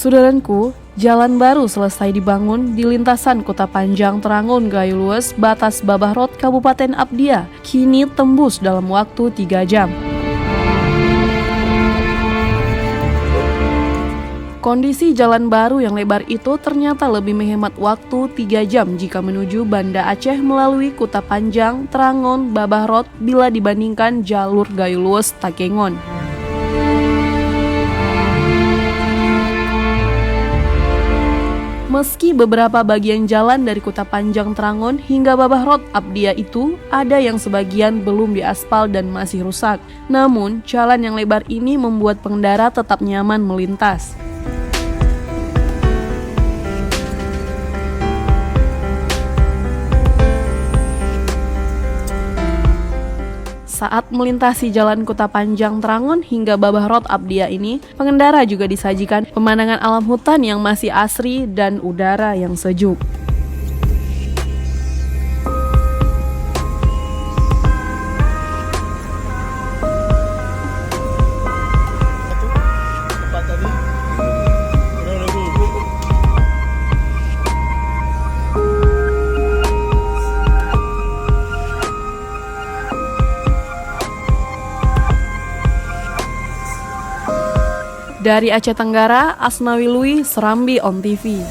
Saudaraku, jalan baru selesai dibangun di lintasan Kota Panjang Trangon Gayo Lues, Batas Babahrot, Kabupaten Abdia, kini tembus dalam waktu 3 jam. Kondisi jalan baru yang lebar itu ternyata lebih menghemat waktu 3 jam jika menuju Banda Aceh melalui Kota Panjang, Trangon, Babahrot bila dibandingkan jalur Gayo Lues Takengon. Meski beberapa bagian jalan dari Kota Panjang Trangon hingga Babahrot Abdia itu ada yang sebagian belum diaspal dan masih rusak. Namun, jalan yang lebar ini membuat pengendara tetap nyaman melintas. Saat melintasi jalan Kota Panjang Trangon hingga Babahrot Abdia ini, pengendara juga disajikan pemandangan alam hutan yang masih asri dan udara yang sejuk. Dari Aceh Tenggara, Asnawi Lui, Serambi On TV.